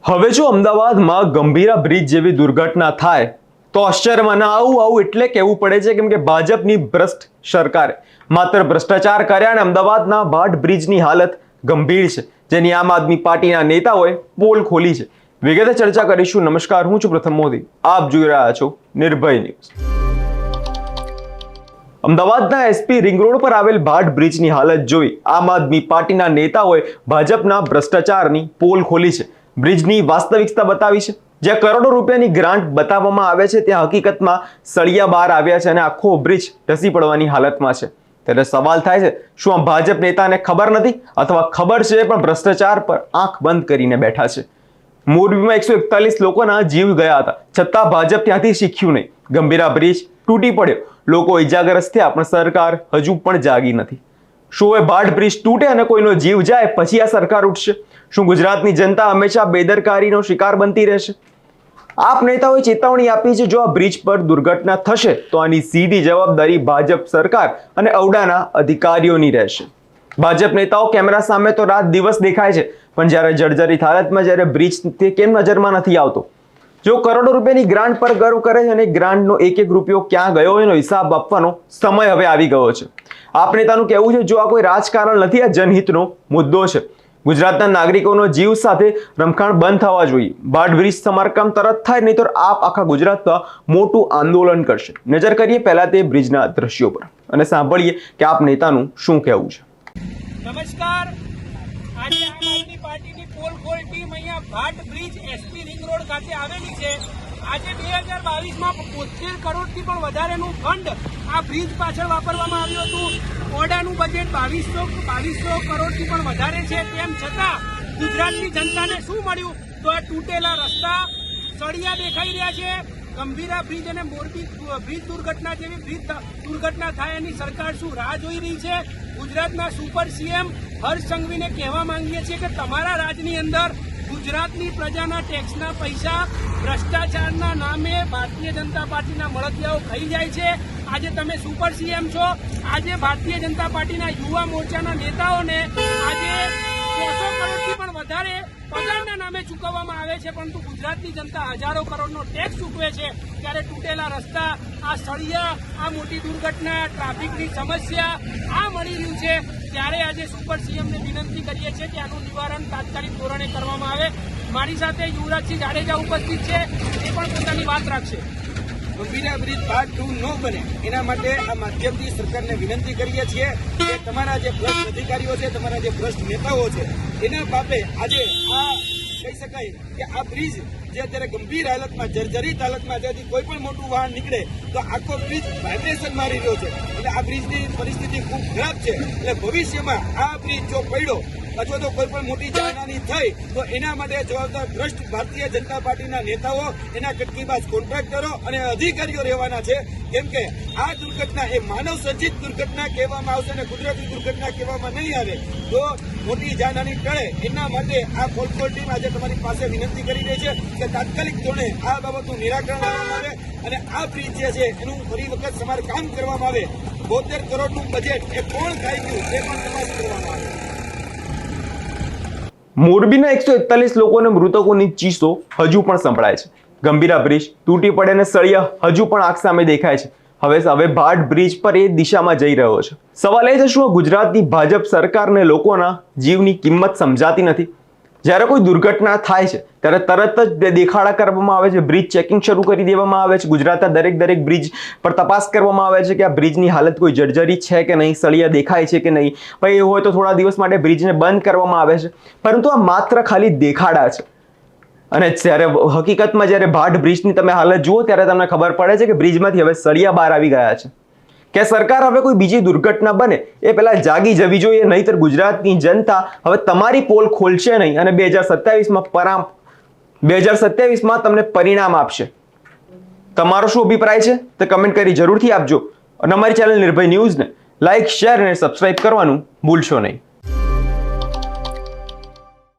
હવે જો અમદાવાદમાં ગંભીરા બ્રિજ જેવી દુર્ઘટના થાય તો આશ્ચર્યમાં ના આવું એટલે કહેવું પડે છે કેમ કે ભાજપની ભ્રષ્ટ સરકારે માત્ર ભ્રષ્ટાચાર કર્યા અને અમદાવાદના ભાટ બ્રિજની હાલત ગંભીર છે જેની આમ આદમી પાર્ટીના નેતાઓએ પોલ ખોલી છે। વિગતે ચર્ચા કરીશું। નમસ્કાર, હું છું પ્રથમ મોદી, આપ જોઈ રહ્યા છો નિર્ભય ન્યૂઝ। અમદાવાદના એસપી રિંગ રોડ પર આવેલ ભાટ બ્રિજની હાલત જોઈ આમ આદમી પાર્ટીના નેતાઓએ ભાજપના ભ્રષ્ટાચારની પોલ ખોલી છે। બ્રિજની વાસ્તવિકતા બતાવી છે। જ્યાં કરોડો રૂપિયાની ગ્રાન્ટ બતાવવામાં આવે છે ત્યાં હકીકતમાં સળિયા બહાર આવ્યા છે અને આખો બ્રિજ ધસી પડવાની હાલતમાં છે। ત્યારે સવાલ થાય છે, શું આ ભાજપ નેતાને ખબર નથી અથવા ખબર છે પણ ભ્રષ્ટાચાર પર આંખ બંધ કરીને બેઠા છે? મોરબીમાં 141 લોકોના જીવ ગયા હતા છતાં ભાજપ ત્યાંથી શીખ્યું નહીં। ગંભીરા બ્રિજ તૂટી પડ્યો, લોકો ઇજાગ્રસ્ત થયા પણ સરકાર હજુ પણ જાગી નથી। શું એ ભાટ બ્રિજ તૂટે અને કોઈનો જીવ જાય પછી આ સરકાર ઉઠશે? શું ગુજરાતની જનતા હંમેશા બેદરકારીનો શિકાર બનતી રહેશે? આપ નેતાઓએ ચેતવણી આપી છે, જો આ બ્રિજ પર દુર્ઘટના થશે તો આની સીધી જવાબદારી ભાજપ સરકાર અને ઔડાના અધિકારીઓની રહેશે। ભાજપ નેતાઓ કેમેરા સામે તો રાત દિવસ દેખાય છે પણ જ્યારે જર્જરિત હાલતમાં જ્યારે બ્રિજ તે કેમ નજરમાં નથી આવતો? જો કરોડો રૂપિયાની ગ્રાન્ટ પર ગર્વ કરે છે અને ગ્રાન્ટનો એક રૂપિયો ક્યાં ગયો એનો હિસાબ આપવાનો સમય હવે આવી ગયો છે। આપ નેતાનું કહેવું છે, જો આ કોઈ રાજકારણ નથી, આ જનહિતનો મુદ્દો છે। ગુજરાતના નાગરિકોનો જીવ સાથે રમખાણ બંધ થવા જોઈએ। ભાટ બ્રિજ સમારકામ તરત થાય નહીં તો આપ આખા ગુજરાતમાં મોટું આંદોલન કરશે। નજર કરીએ પહેલા તે બ્રિજના દ્રશ્યો પર અને સાંભળીએ કે આપ નેતાનું શું કહેવું છે। નમસ્કાર, આજે આમ આદમી પાર્ટીની પોલ ખોલ ટીમ અહીંયા ભાટ બ્રિજ એસપી રિંગ રોડ ખાતે આવેલી છે। આજે 2022માં 72 કરોડથી પણ વધારેનું ફંડ આ બ્રિજ પાછળ વાપરવામાં આવ્યું હતું। ઓડાનું બજેટ 2200 કરોડથી પણ વધારે છે। તેમ છતાં ગુજરાતની જનતાને શું મળ્યું? તો આ તૂટેલા રસ્તા, સળિયા દેખાઈ રહ્યા છે। ગંભીરા બ્રિજ અને મોરબી બ્રિજ દુર્ઘટના જેવી બ્રિજ દુર્ઘટના થાય એની સરકાર શું રાહ જોઈ રહી છે? ગુજરાતના સુપર સીએમ હર્ષ સંઘવીને કહેવા માંગીએ છીએ કે તમારા રાજની અંદર ગુજરાતની પ્રજાના ટેક્સના પૈસા ભ્રષ્ટાચારના નામે ભારતીય જનતા પાર્ટીના મળતિયાઓ ખાઈ જાય છે। આજે તમે સુપર સીએમ છો, આજે ભારતીય જનતા પાર્ટીના યુવા મોરચાના નેતાઓને આજે 100 કરોડથી પણ વધારે પગારના નામે ચૂકવવામાં આવે છે, પરંતુ ગુજરાતની જનતા હજારો કરોડનો ટેક્સ ચૂકવે છે। ત્યારે તૂટેલા રસ્તા, આ સળિયા, આ મોટી દુર્ઘટના, ટ્રાફિકની સમસ્યા આ મળી રહ્યું છે। ત્યારે આજે સુપર સીએમને વિનંતી કરીએ છીએ કે આનું નિવારણ તાત્કાલિક ધોરણે કરવામાં આવે। મારી સાથે યુવરાજસિંહ જાડેજા ઉપસ્થિત છે, એ પણ પોતાની વાત રાખશે। ગંભીરા બ્રિજ ભાટ 2 ન બને એના માટે આ માધ્યમથી સરકારને વિનંતી કરીએ છીએ કે તમારા જે ભ્રષ્ટ અધિકારીઓ છે, તમારા જે ભ્રષ્ટ નેતાઓ છે, એના બાબતે આજે આ કહી શકાય કે આ બ્રિજ જે અત્યારે ગંભીર હાલતમાં, જર્જરિત હાલતમાં, જેથી કોઈ પણ મોટું વાહન નીકળે તો આખો બ્રિજ વાઇબ્રેશન મારી રહ્યો છે। એટલે આ બ્રિજની પરિસ્થિતિ ખૂબ ખરાબ છે। એટલે ભવિષ્યમાં આ બ્રિજ જો પડ્યો અથવા તો કોઈ પણ મોટી જાનહાની થઈ તો એના માટે જવાબદાર ભ્રષ્ટ ભારતીય જનતા પાર્ટીના નેતાઓ, એના કટકીબાજ કોન્ટ્રાક્ટરો અને અધિકારીઓ રહેવાના છે। કેમ કે આ દુર્ઘટના એ માનવ સર્જિત દુર્ઘટના કહેવામાં આવશે અને કુદરતી દુર્ઘટના કહેવામાં નહીં આવે તો મોટી જાનહાની ટળે એના માટે આ પોલ ખોલ ટીમ આજે તમારી પાસે વિનંતી કરી રહી છે કે તાત્કાલિક ધોરણે આ બાબતનું નિરાકરણ લાવવામાં આવે અને આ બ્રિજ જે છે એનું ફરી વખત સમારકામ કરવામાં આવે। 72 કરોડનું બજેટ એ કોણ ખાઈ ગયું તે પણ તપાસ કરવામાં આવે। મોરબીના 141 લોકોને મૃતકોની ચીસો હજુ પણ સંભળાય છે। ગંભીરા બ્રિજ તૂટી પડે અને સળિયા હજુ પણ આંખ સામે દેખાય છે। હવે ભાટ બ્રિજ પર એ દિશામાં જઈ રહ્યો છે। સવાલ એ છે, શું ગુજરાતની ભાજપ સરકારને લોકોના જીવની કિંમત સમજાતી નથી? જ્યારે કોઈ દુર્ઘટના થાય છે ત્યારે તરત જ દેખાડા કરવામાં આવે છે, બ્રિજ ચેકિંગ શરૂ કરી દેવામાં આવે છે। ગુજરાતના દરેક બ્રિજ પર તપાસ કરવામાં આવે છે કે આ બ્રિજની હાલત કોઈ જર્જરિત છે કે નહીં, સળિયા દેખાય છે કે નહીં। ભાઈ એવું હોય તો થોડા દિવસ માટે બ્રિજને બંધ કરવામાં આવે છે, પરંતુ આ માત્ર ખાલી દેખાડા છે। અને જ્યારે હકીકતમાં જ્યારે ભાટ બ્રિજની તમે હાલત જુઓ ત્યારે તમને ખબર પડે છે કે બ્રિજમાંથી હવે સળિયા બહાર આવી ગયા છે। કે સરકાર હવે કોઈ બીજી દુર્ઘટના બને એ પહેલા જાગી જવી જોઈએ, નહીંતર ગુજરાતની જનતા હવે તમારી પોલ ખોલશે નહીં અને 2027માં તમને પરિણામ આપશે। તમારો શું અભિપ્રાય છે તે કમેન્ટ કરી જરૂરથી આપજો અને અમારી ચેનલ નિર્ભય ન્યૂઝને લાઇક, શેર અને સબસ્ક્રાઇબ કરવાનું ભૂલશો નહીં।